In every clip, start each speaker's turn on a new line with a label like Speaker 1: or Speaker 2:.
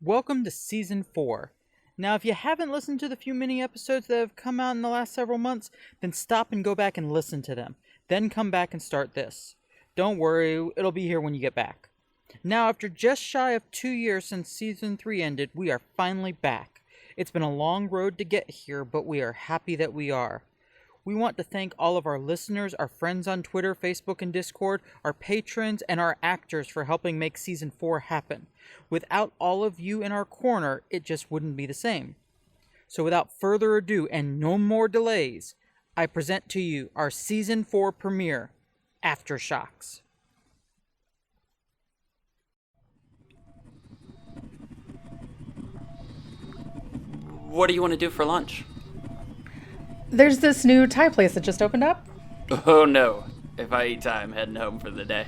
Speaker 1: Welcome to Season 4. Now, if you haven't listened to the few mini episodes that have come out in the last several months, then stop and go back and listen to them. Then come back and start this. Don't worry, it'll be here when you get back. Now, after just shy of 2 years since Season 3 ended, we are finally back. It's been a long road to get here, but we are happy that we are. We want to thank all of our listeners, our friends on Twitter, Facebook, and Discord, our patrons, and our actors for helping make Season 4 happen. Without all of you in our corner, it just wouldn't be the same. So without further ado and no more delays, I present to you our Season 4 premiere, Aftershocks.
Speaker 2: What do you want to do for lunch?
Speaker 3: There's this new Thai place that just opened up.
Speaker 2: Oh no. If I eat Thai, I'm heading home for the day.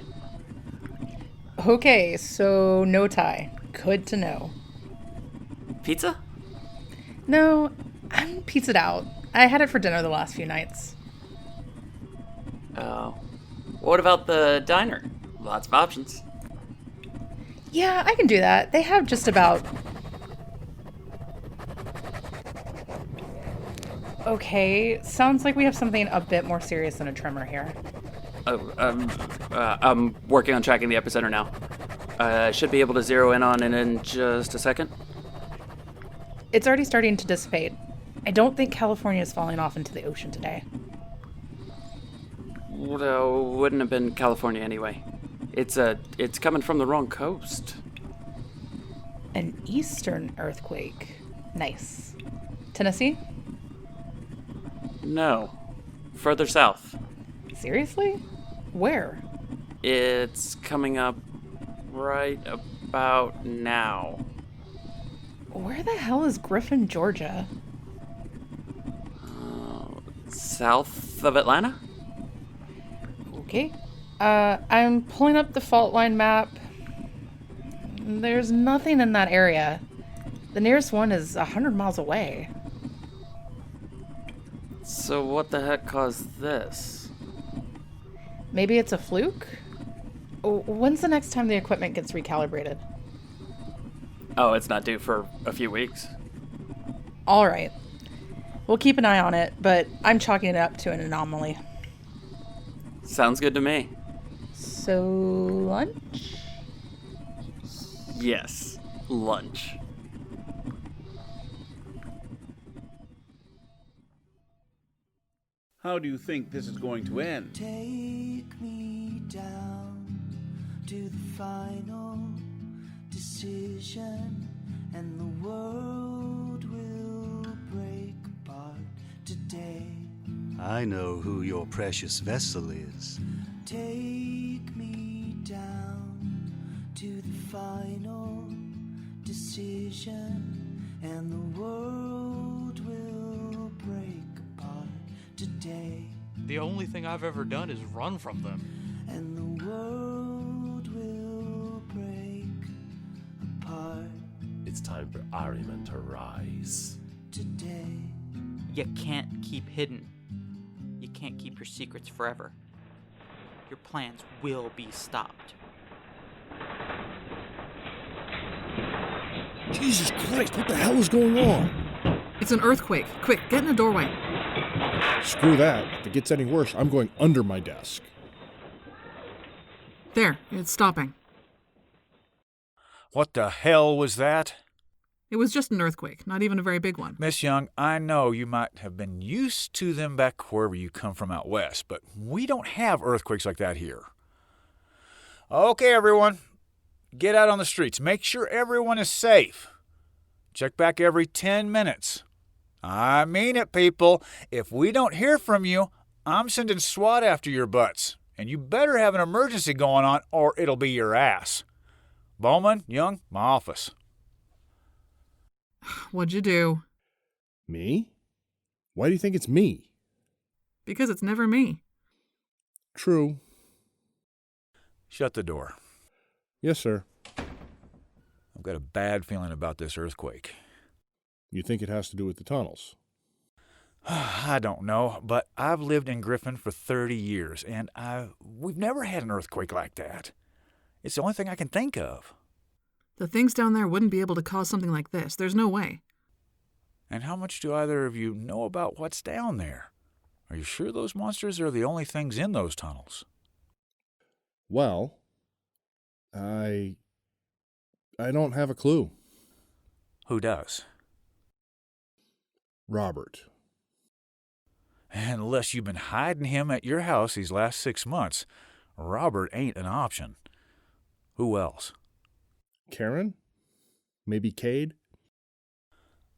Speaker 3: Okay, so no Thai. Good to know.
Speaker 2: Pizza?
Speaker 3: No, I'm pizzaed out. I had it for dinner the last few nights.
Speaker 2: Oh. What about the diner? Lots of options.
Speaker 3: Yeah, I can do that. They have just about... Okay, sounds like we have something a bit more serious than a tremor here.
Speaker 2: Oh, I'm working on tracking the epicenter now. I should be able to zero in on it in just a second.
Speaker 3: It's already starting to dissipate. I don't think California is falling off into the ocean today.
Speaker 2: Well, wouldn't have been California anyway. It's coming from the wrong coast.
Speaker 3: An eastern earthquake. Nice. Tennessee?
Speaker 2: No. Further south.
Speaker 3: Seriously? Where?
Speaker 2: It's coming up right about now.
Speaker 3: Where the hell is Griffin, Georgia?
Speaker 2: South of Atlanta?
Speaker 3: Okay. I'm pulling up the fault line map. There's nothing in that area. The nearest one is 100 miles away.
Speaker 2: So what the heck caused this?
Speaker 3: Maybe it's a fluke? When's the next time the equipment gets recalibrated?
Speaker 2: Oh, it's not due for a few weeks.
Speaker 3: All right. We'll keep an eye on it, but I'm chalking it up to an anomaly.
Speaker 2: Sounds good to me.
Speaker 3: So, lunch?
Speaker 2: Yes, lunch.
Speaker 4: How do you think this is going to end?
Speaker 5: Take me down to the final decision, and the world will break apart today.
Speaker 6: I know who your precious vessel is.
Speaker 5: Take me down to the final decision, and the world will break apart today.
Speaker 7: The only thing I've ever done is run from them.
Speaker 5: And the world will break apart
Speaker 8: It's time for Ahriman to rise.
Speaker 5: today.
Speaker 1: You can't keep hidden. You can't keep your secrets forever. Your plans will be stopped.
Speaker 9: Jesus Christ, what the hell is going on?
Speaker 10: It's an earthquake. Quick, get in the doorway.
Speaker 9: Screw that. If it gets any worse, I'm going under my desk.
Speaker 10: There, it's stopping.
Speaker 11: What the hell was that?
Speaker 10: It was just an earthquake, not even a very big one.
Speaker 11: Miss Young, I know you might have been used to them back wherever you come from out west, but we don't have earthquakes like that here. Okay, everyone. Get out on the streets. Make sure everyone is safe. Check back every 10 minutes. I mean it, people. If we don't hear from you, I'm sending SWAT after your butts. And you better have an emergency going on or it'll be your ass. Bowman, Young, my office.
Speaker 10: What'd you do?
Speaker 9: Me? Why do you think it's me?
Speaker 10: Because it's never me.
Speaker 9: True.
Speaker 11: Shut the door.
Speaker 9: Yes, sir.
Speaker 11: I've got a bad feeling about this earthquake.
Speaker 9: You think it has to do with the tunnels?
Speaker 11: I don't know, but I've lived in Griffin for 30 years, and we've never had an earthquake like that. It's the only thing I can think of.
Speaker 10: The things down there wouldn't be able to cause something like this. There's no way.
Speaker 11: And how much do either of you know about what's down there? Are you sure those monsters are the only things in those tunnels?
Speaker 9: Well, I don't have a clue.
Speaker 11: Who does?
Speaker 9: Robert.
Speaker 11: And unless you've been hiding him at your house these last 6 months, Robert ain't an option. Who else?
Speaker 9: Karen? Maybe Cade?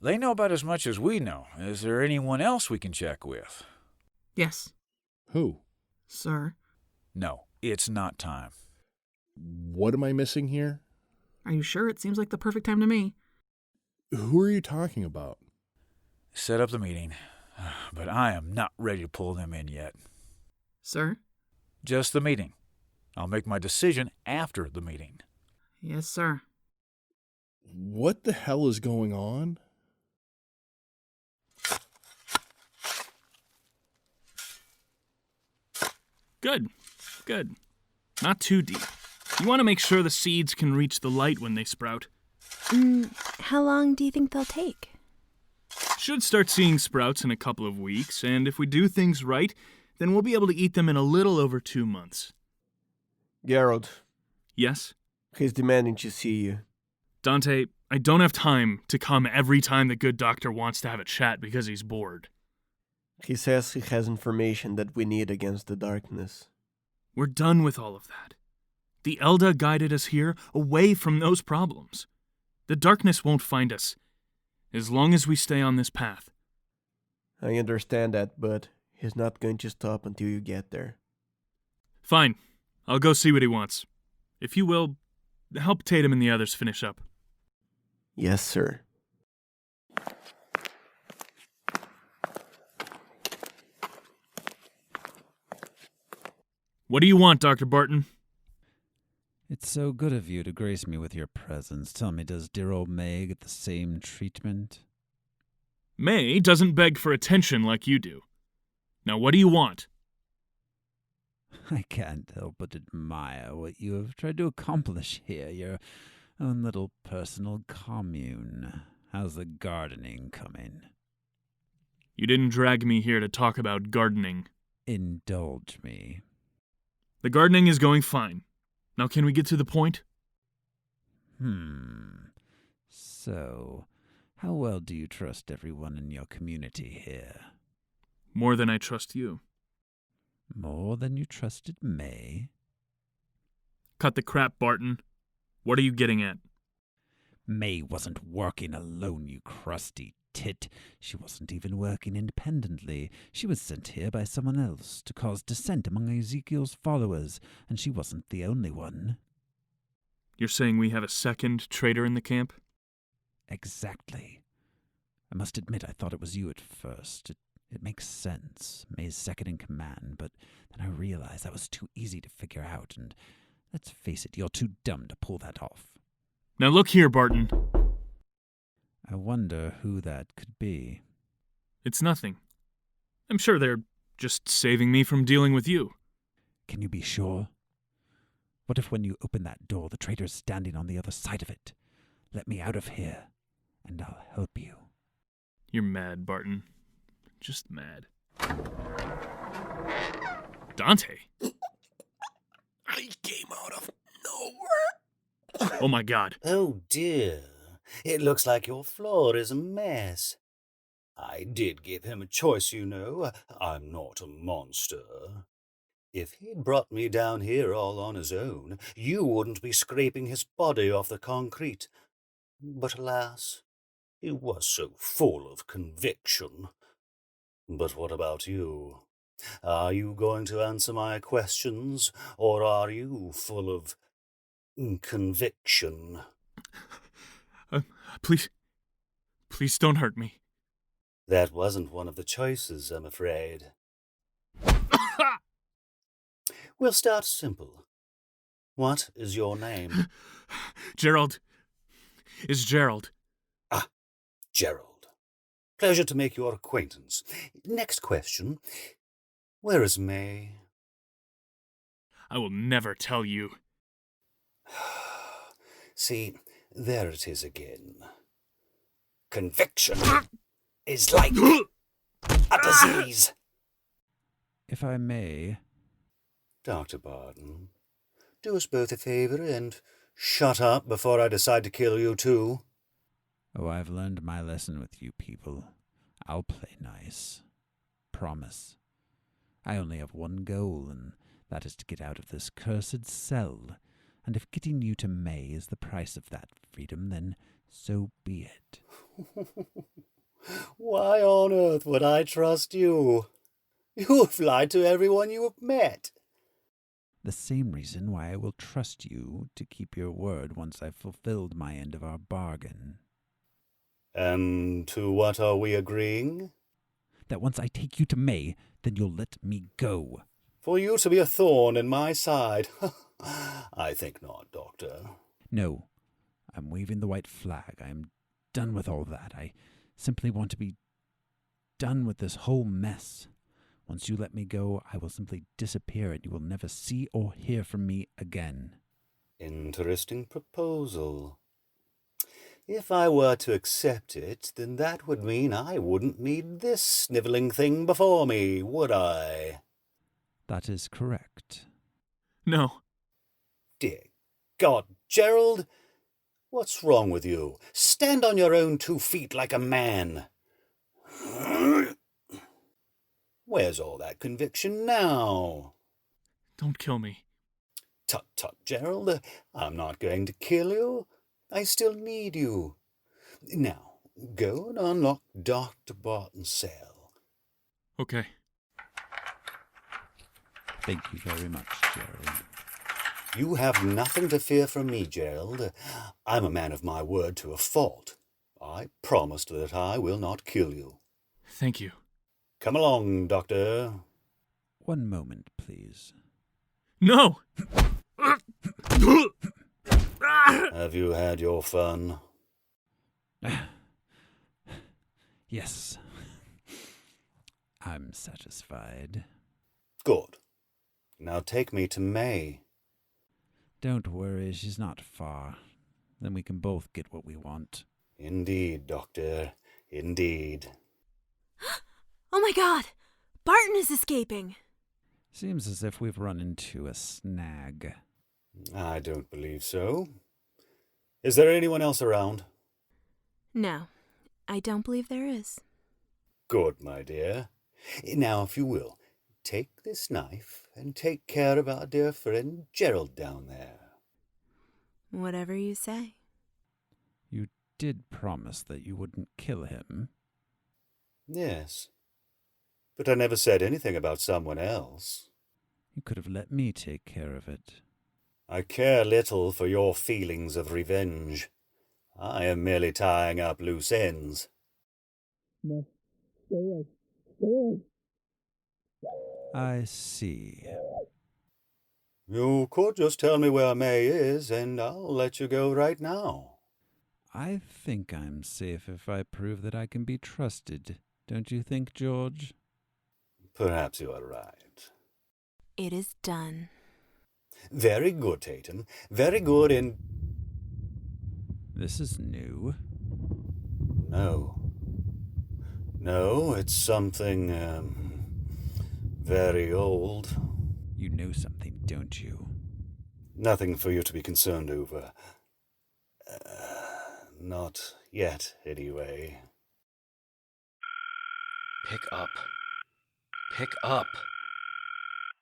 Speaker 11: They know about as much as we know. Is there anyone else we can check with?
Speaker 10: Yes,
Speaker 9: Who?
Speaker 10: sir.
Speaker 11: No, it's not time.
Speaker 9: What am I missing here?
Speaker 10: Are you sure? It seems like the perfect time to me.
Speaker 9: Who are you talking about?
Speaker 11: Set up the meeting, but I am not ready to pull them in yet.
Speaker 10: Sir?
Speaker 11: Just the meeting. I'll make my decision after the meeting.
Speaker 10: Yes, sir.
Speaker 9: What the hell is going on?
Speaker 12: Good. Good. Not too deep. You want to make sure the seeds can reach the light when they sprout.
Speaker 13: How long do you think they'll take?
Speaker 12: Should start seeing sprouts in a couple of weeks, and if we do things right, then we'll be able to eat them in a little over 2 months.
Speaker 14: Gerald.
Speaker 12: Yes?
Speaker 14: He's demanding to see you.
Speaker 12: Dante, I don't have time to come every time the good doctor wants to have a chat because he's bored.
Speaker 14: He says he has information that we need against the darkness.
Speaker 12: We're done with all of that. The Elda guided us here away from those problems. The darkness won't find us, as long as we stay on this path.
Speaker 14: I understand that, but he's not going to stop until you get there.
Speaker 12: Fine. I'll go see what he wants. If you will, help Tatum and the others finish up.
Speaker 14: Yes, sir.
Speaker 12: What do you want, Dr. Barton?
Speaker 15: It's so good of you to grace me with your presence. Tell me, does dear old May get the same treatment?
Speaker 12: May doesn't beg for attention like you do. Now, what do you want?
Speaker 15: I can't help but admire what you have tried to accomplish here, your own little personal commune. How's the gardening coming?
Speaker 12: You didn't drag me here to talk about gardening.
Speaker 15: Indulge me.
Speaker 12: The gardening is going fine. Now can we get to the point?
Speaker 15: So, how well do you trust everyone in your community here?
Speaker 12: More than I trust you.
Speaker 15: More than you trusted May?
Speaker 12: Cut the crap, Barton. What are you getting at?
Speaker 15: May wasn't working alone, you crusty tit. She wasn't even working independently. She was sent here by someone else to cause dissent among Ezekiel's followers, and she wasn't the only one.
Speaker 12: You're saying we have a second traitor in the camp?
Speaker 15: Exactly. I must admit I thought it was you at first. It makes sense, May's second in command, but then I realized that was too easy to figure out, and let's face it, you're too dumb to pull that off.
Speaker 12: Now look here, Barton.
Speaker 15: I wonder who that could be.
Speaker 12: It's nothing. I'm sure they're just saving me from dealing with you.
Speaker 15: Can you be sure? What if when you open that door, the traitor's standing on the other side of it? Let me out of here, and I'll help you.
Speaker 12: You're mad, Barton. Just mad. Dante?
Speaker 16: I came out of nowhere.
Speaker 12: Oh my God.
Speaker 17: Oh dear. It looks like your floor is a mess. I did give him a choice, you know. I'm not a monster. If he'd brought me down here all on his own, you wouldn't be scraping his body off the concrete. But alas, he was so full of conviction. But what about you? Are you going to answer my questions, or are you full of conviction?
Speaker 12: Please don't hurt me.
Speaker 17: That wasn't one of the choices, I'm afraid. We'll start simple. What is your name?
Speaker 12: Gerald. Is Gerald.
Speaker 17: Ah, Gerald. Pleasure to make your acquaintance. Next question. Where is May?
Speaker 12: I will never tell you.
Speaker 17: See, There it is again. Conviction is like a disease.
Speaker 15: If I may...
Speaker 17: Dr. Barton, do us both a favor and shut up before I decide to kill you too.
Speaker 15: Oh, I've learned my lesson with you people. I'll play nice. Promise. I only have one goal, and that is to get out of this cursed cell. And if getting you to May is the price of that freedom, then so be it.
Speaker 17: Why on earth would I trust you? You have lied to everyone you have met.
Speaker 15: The same reason why I will trust you to keep your word once I've fulfilled my end of our bargain.
Speaker 17: And to what are we agreeing?
Speaker 15: That once I take you to May, then you'll let me go.
Speaker 17: For you to be a thorn in my side? I think not, Doctor.
Speaker 15: No, I'm waving the white flag. I'm done with all that. I simply want to be done with this whole mess. Once you let me go, I will simply disappear and you will never see or hear from me again.
Speaker 17: Interesting proposal. If I were to accept it, then that would mean I wouldn't need this snivelling thing before me, would I?
Speaker 15: That is correct.
Speaker 12: No.
Speaker 17: Dear God, Gerald, what's wrong with you? Stand on your own 2 feet like a man. Where's all that conviction now?
Speaker 12: Don't kill me.
Speaker 17: Tut, tut, Gerald. I'm not going to kill you. I still need you. Now, go and unlock Dr. Barton's cell.
Speaker 12: Okay.
Speaker 15: Thank you very much, Gerald.
Speaker 17: You have nothing to fear from me, Gerald. I'm a man of my word to a fault. I promised that I will not kill you.
Speaker 12: Thank you.
Speaker 17: Come along, Doctor.
Speaker 15: One moment, please.
Speaker 12: No!
Speaker 17: Have you had your fun?
Speaker 15: Yes. I'm satisfied.
Speaker 17: Good. Now take me to May.
Speaker 15: Don't worry, she's not far. Then we can both get what we want.
Speaker 17: Indeed, Doctor. Indeed.
Speaker 13: Oh my god! Barton is escaping!
Speaker 15: Seems as if we've run into a snag.
Speaker 17: I don't believe so. Is there anyone else around?
Speaker 13: No, I don't believe there is.
Speaker 17: Good, my dear. Now, if you will, take this knife and take care of our dear friend Gerald down there.
Speaker 13: Whatever you say.
Speaker 15: You did promise that you wouldn't kill him.
Speaker 17: Yes. But I never said anything about someone else.
Speaker 15: You could have let me take care of it.
Speaker 17: I care little for your feelings of revenge. I am merely tying up loose ends.
Speaker 1: No. Stay away. Stay away.
Speaker 15: I see.
Speaker 17: You could just tell me where May is, and I'll let you go right now.
Speaker 15: I think I'm safe if I prove that I can be trusted. Don't you think, George?
Speaker 17: Perhaps you are right.
Speaker 13: It is done.
Speaker 17: Very good, Tatum. Very good, and...
Speaker 15: This is new.
Speaker 17: No. No, it's something, very old.
Speaker 15: You know something, don't you?
Speaker 17: Nothing for you to be concerned over. Not yet, anyway.
Speaker 18: Pick up. Pick up.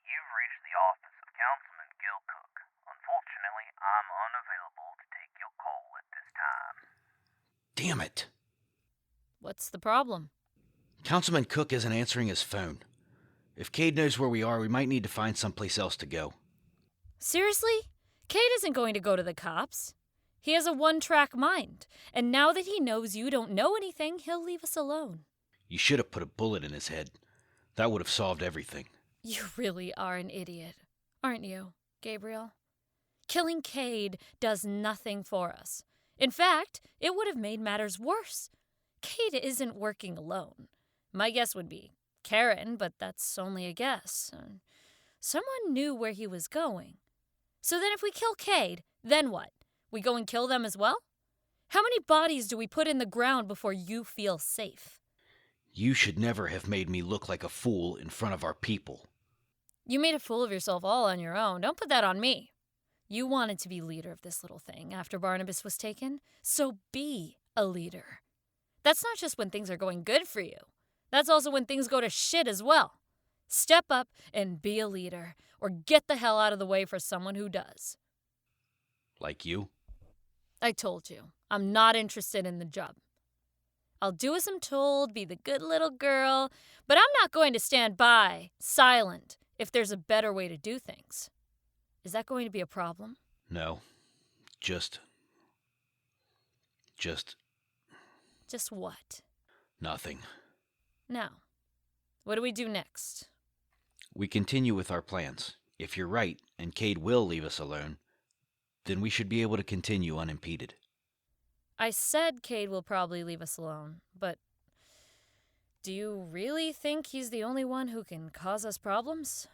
Speaker 19: You've reached the office of Councilman Gilcook. Unfortunately, I'm unavailable to take your call at this time.
Speaker 18: Damn it.
Speaker 20: What's the problem?
Speaker 18: Councilman Cook isn't answering his phone. If Cade knows where we are, we might need to find someplace else to go.
Speaker 20: Seriously? Cade isn't going to go to the cops. He has a one-track mind, and now that he knows you don't know anything, he'll leave us alone.
Speaker 18: You should have put a bullet in his head. That would have solved everything.
Speaker 20: You really are an idiot, aren't you, Gabriel? Killing Cade does nothing for us. In fact, it would have made matters worse. Cade isn't working alone. My guess would be Karen, but that's only a guess. Someone knew where he was going. So then if we kill Cade, then what? We go and kill them as well? How many bodies do we put in the ground before you feel safe?
Speaker 18: You should never have made me look like a fool in front of our people.
Speaker 20: You made a fool of yourself all on your own. Don't put that on me. You wanted to be leader of this little thing after Barnabas was taken, so be a leader. That's not just when things are going good for you. That's also when things go to shit as well. Step up and be a leader, or get the hell out of the way for someone who does.
Speaker 18: Like you?
Speaker 20: I told you, I'm not interested in the job. I'll do as I'm told, be the good little girl, but I'm not going to stand by, silent, if there's a better way to do things. Is that going to be a problem?
Speaker 18: No. Just
Speaker 20: Just what?
Speaker 18: nothing.
Speaker 20: Now, what do we do next?
Speaker 18: We continue with our plans. If you're right, and Cade will leave us alone, then we should be able to continue unimpeded.
Speaker 20: I said Cade will probably leave us alone, but do you really think he's the only one who can cause us problems?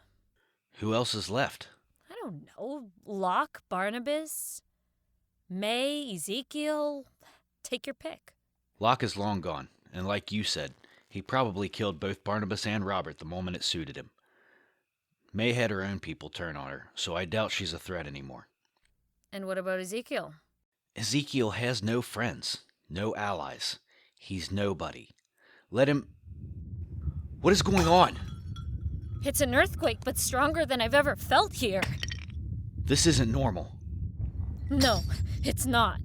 Speaker 18: Who else is left?
Speaker 20: I don't know. Locke, Barnabas, May, Ezekiel. Take your pick.
Speaker 18: Locke is long gone, and like you said, he probably killed both Barnabas and Robert the moment it suited him. May had her own people turn on her, so I doubt she's a threat anymore.
Speaker 20: And what about Ezekiel?
Speaker 18: Ezekiel has no friends, no allies. He's nobody. Let him... What is going on?
Speaker 20: It's an earthquake, but stronger than I've ever felt here.
Speaker 18: This isn't normal.
Speaker 20: No, it's not.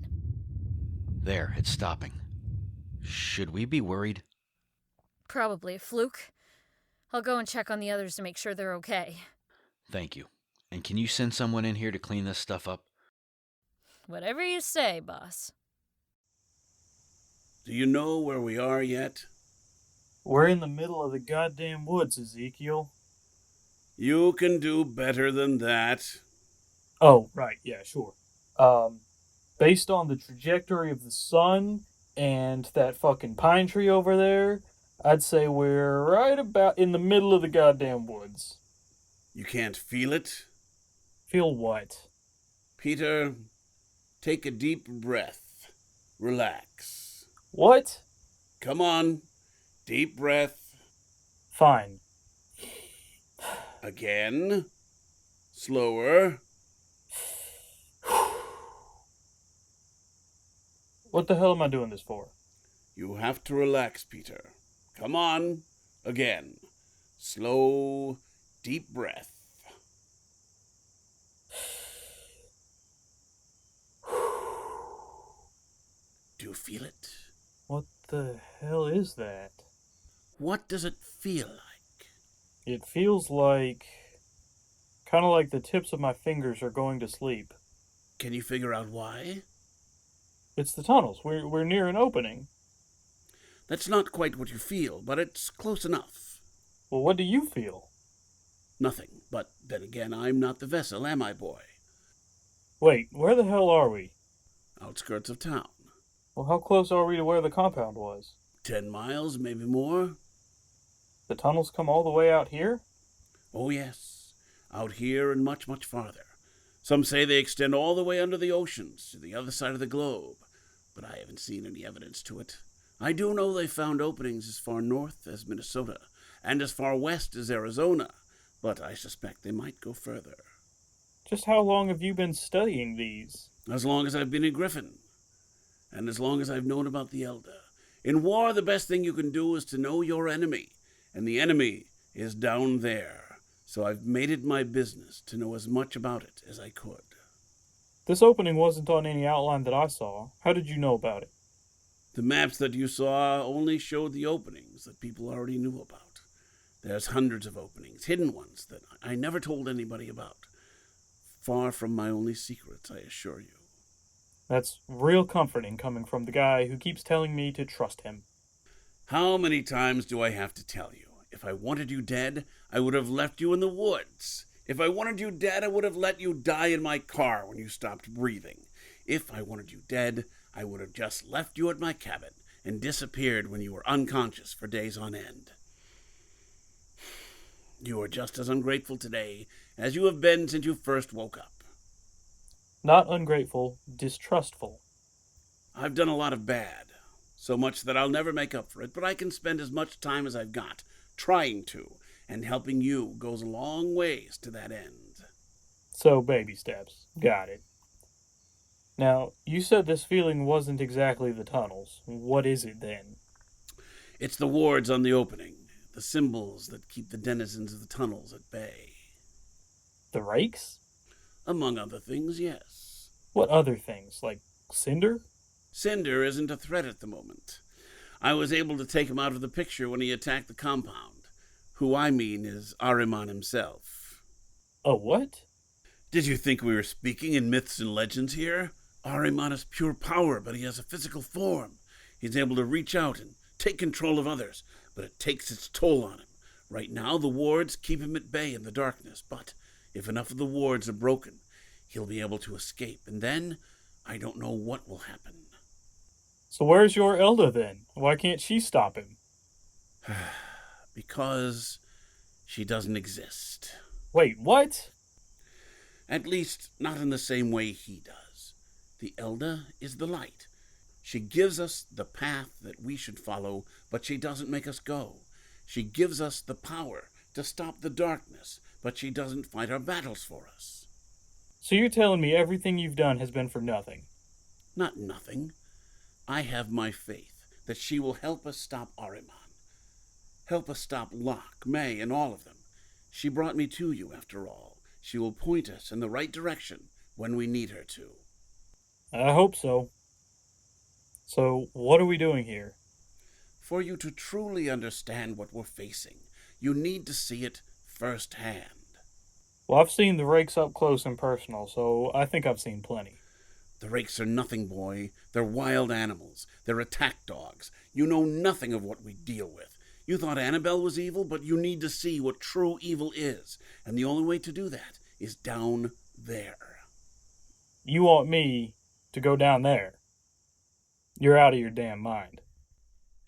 Speaker 18: There, it's stopping. Should we be worried?
Speaker 20: Probably a fluke. I'll go and check on the others to make sure they're okay.
Speaker 18: Thank you. And can you send someone in here to clean this stuff up?
Speaker 20: Whatever you say, boss.
Speaker 4: Do you know where we are yet?
Speaker 12: We're in the middle of the goddamn woods, Ezekiel.
Speaker 4: You can do better than that.
Speaker 12: Oh, right, yeah, sure. Based on the trajectory of the sun and that fucking pine tree over there, I'd say we're right about in the middle of the goddamn woods.
Speaker 4: You can't feel it?
Speaker 12: Feel what?
Speaker 4: Peter, take a deep breath. Relax.
Speaker 12: What?
Speaker 4: Come on. Deep breath.
Speaker 12: Fine.
Speaker 4: Again. Slower.
Speaker 12: What the hell am I doing this for?
Speaker 4: You have to relax, Peter. Come on. Again. Slow, deep breath. Do you feel it?
Speaker 12: What the hell is that?
Speaker 4: What does it feel like?
Speaker 12: It feels like... kind of like the tips of my fingers are going to sleep.
Speaker 4: Can you figure out why?
Speaker 12: It's the tunnels. We're near an opening.
Speaker 4: That's not quite what you feel, but it's close enough.
Speaker 12: Well, what do you feel?
Speaker 4: Nothing, but then again, I'm not the vessel, am I, boy?
Speaker 12: Wait, where the hell are we?
Speaker 4: Outskirts of town.
Speaker 12: Well, how close are we to where the compound was?
Speaker 4: 10 miles, maybe more.
Speaker 12: The tunnels come all the way out here?
Speaker 4: Oh, yes. Out here and much, much farther. Some say they extend all the way under the oceans to the other side of the globe, but I haven't seen any evidence to it. I do know they found openings as far north as Minnesota and as far west as Arizona, but I suspect they might go further.
Speaker 12: Just how long have you been studying these?
Speaker 4: As long as I've been in Griffin, and as long as I've known about the Elder. In war, the best thing you can do is to know your enemy, and the enemy is down there. So I've made it my business to know as much about it as I could.
Speaker 12: This opening wasn't on any outline that I saw. How did you know about it?
Speaker 4: The maps that you saw only showed the openings that people already knew about. There's hundreds of openings, hidden ones, that I never told anybody about. Far from my only secrets, I assure you.
Speaker 12: That's real comforting coming from the guy who keeps telling me to trust him.
Speaker 4: How many times do I have to tell you? If I wanted you dead, I would have left you in the woods. If I wanted you dead, I would have let you die in my car when you stopped breathing. If I wanted you dead, I would have just left you at my cabin and disappeared when you were unconscious for days on end. You are just as ungrateful today as you have been since you first woke up.
Speaker 12: Not ungrateful, distrustful.
Speaker 4: I've done a lot of bad. So much that I'll never make up for it, but I can spend as much time as I've got trying to, and helping you goes a long ways to that end.
Speaker 12: So, baby steps. Got it. Now, you said this feeling wasn't exactly the tunnels. What is it then?
Speaker 4: It's the wards on the opening, the symbols that keep the denizens of the tunnels at bay.
Speaker 12: The rakes?
Speaker 4: Among other things, yes.
Speaker 12: What other things? Like Cinder?
Speaker 4: Cinder isn't a threat at the moment. I was able to take him out of the picture when he attacked the compound. Who I mean is Ahriman himself.
Speaker 12: A what?
Speaker 4: Did you think we were speaking in myths and legends here? Ahriman is pure power, but he has a physical form. He's able to reach out and take control of others, but it takes its toll on him. Right now, the wards keep him at bay in the darkness, but if enough of the wards are broken, he'll be able to escape, and then I don't know what will happen.
Speaker 12: So where's your Elda then? Why can't she stop him?
Speaker 4: Because she doesn't exist.
Speaker 12: Wait, what?
Speaker 4: At least, not in the same way he does. The Elda is the light. She gives us the path that we should follow, but she doesn't make us go. She gives us the power to stop the darkness, but she doesn't fight our battles for us.
Speaker 12: So you're telling me everything you've done has been for nothing?
Speaker 4: Not nothing. I have my faith that she will help us stop Ahriman. Help us stop Locke, May, and all of them. She brought me to you, after all. She will point us in the right direction when we need her to.
Speaker 12: I hope so. So, what are we doing here?
Speaker 4: For you to truly understand what we're facing, you need to see it firsthand.
Speaker 12: Well, I've seen the rakes up close and personal, so I think I've seen plenty.
Speaker 4: The rakes are nothing, boy. They're wild animals. They're attack dogs. You know nothing of what we deal with. You thought Annabelle was evil, but you need to see what true evil is. And the only way to do that is down there.
Speaker 12: You want me to go down there? You're out of your damn mind.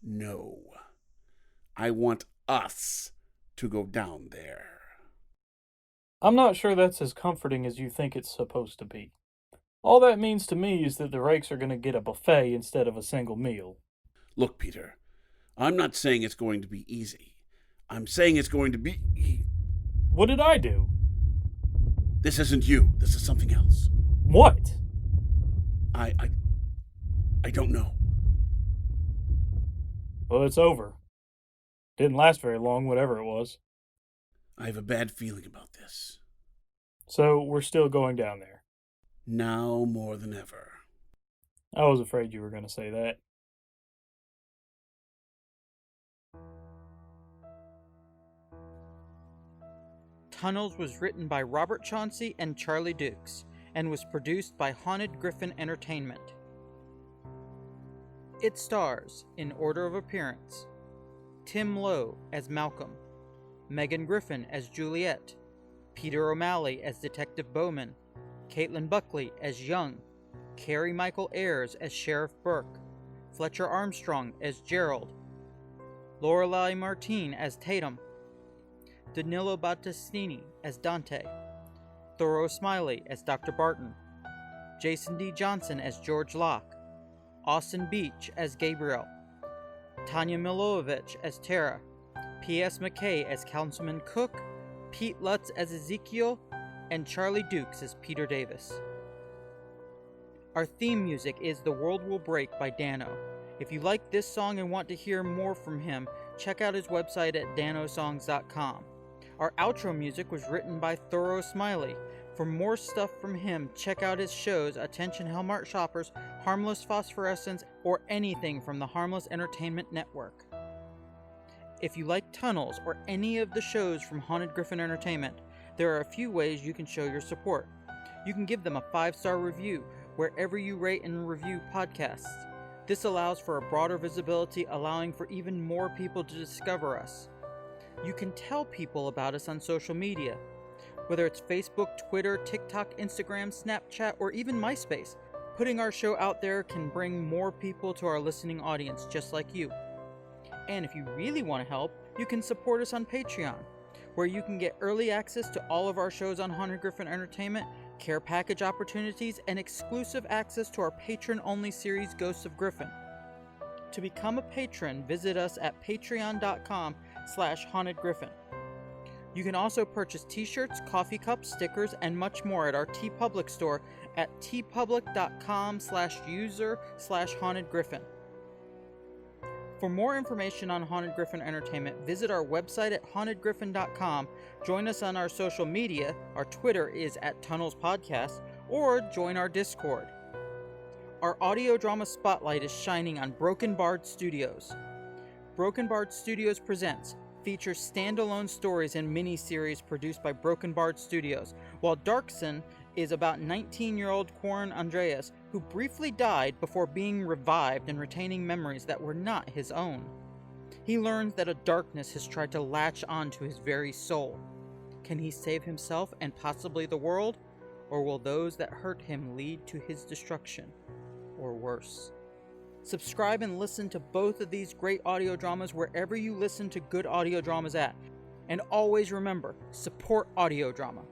Speaker 4: No. I want us to go down there.
Speaker 12: I'm not sure that's as comforting as you think it's supposed to be. All that means to me is that the rakes are going to get a buffet instead of a single meal.
Speaker 4: Look, Peter, I'm not saying it's going to be easy. I'm saying it's going to be...
Speaker 12: What did I do?
Speaker 4: This isn't you. This is something else.
Speaker 12: What?
Speaker 4: I don't know.
Speaker 12: Well, it's over. Didn't last very long, whatever it was.
Speaker 4: I have a bad feeling about this.
Speaker 12: So, we're still going down there.
Speaker 4: Now more than ever.
Speaker 12: I was afraid you were going to say that.
Speaker 1: Tunnels was written by Robert Chauncey and Charlie Dukes, and was produced by Haunted Griffin Entertainment. It stars, in order of appearance, Tim Lowe as Malcolm, Megan Griffin as Juliet, Peter O'Malley as Detective Bowman, Caitlin Buckley as Young, Carrie Michael Ayers as Sheriff Burke, Fletcher Armstrong as Gerald, Lorelei Martine as Tatum, Danilo Battistini as Dante, Thoreau Smiley as Dr. Barton, Jason D. Johnson as George Locke, Austin Beach as Gabriel, Tanya Milovich as Tara, P.S. McKay as Councilman Cook, Pete Lutz as Ezekiel, and Charlie Dukes as Peter Davis. Our theme music is The World Will Break by Dano. If you like this song and want to hear more from him, check out his website at danosongs.com. Our outro music was written by Thoreau Smiley. For more stuff from him, check out his shows Attention Hellmart Shoppers, Harmless Phosphorescence, or anything from the Harmless Entertainment Network. If you like Tunnels or any of the shows from Haunted Griffin Entertainment, there are a few ways you can show your support. You can give them a 5-star review wherever you rate and review podcasts. This allows for a broader visibility, allowing for even more people to discover us. You can tell people about us on social media, whether it's Facebook, Twitter, TikTok, Instagram, Snapchat, or even MySpace. Putting our show out there can bring more people to our listening audience, just like you. And if you really want to help, you can support us on Patreon, where you can get early access to all of our shows on Haunted Griffin Entertainment, care package opportunities, and exclusive access to our patron-only series Ghosts of Griffin. To become a patron, visit us at patreon.com/hauntedgriffin. You can also purchase t-shirts, coffee cups, stickers, and much more at our TeePublic store at teepublic.com/user/hauntedgriffin. For more information on Haunted Griffin Entertainment, visit our website at hauntedgriffin.com, join us on our social media, our Twitter is @Tunnels Podcast, or join our Discord. Our audio drama spotlight is shining on Broken Bard Studios. Broken Bard Studios Presents features standalone stories and mini-series produced by Broken Bard Studios, while Darkson is about 19-year-old Quarren Andreas, who briefly died before being revived and retaining memories that were not his own. He learns that a darkness has tried to latch onto his very soul. Can he save himself and possibly the world, or will those that hurt him lead to his destruction, or worse? Subscribe and listen to both of these great audio dramas wherever you listen to good audio dramas at. And always remember, support audio drama.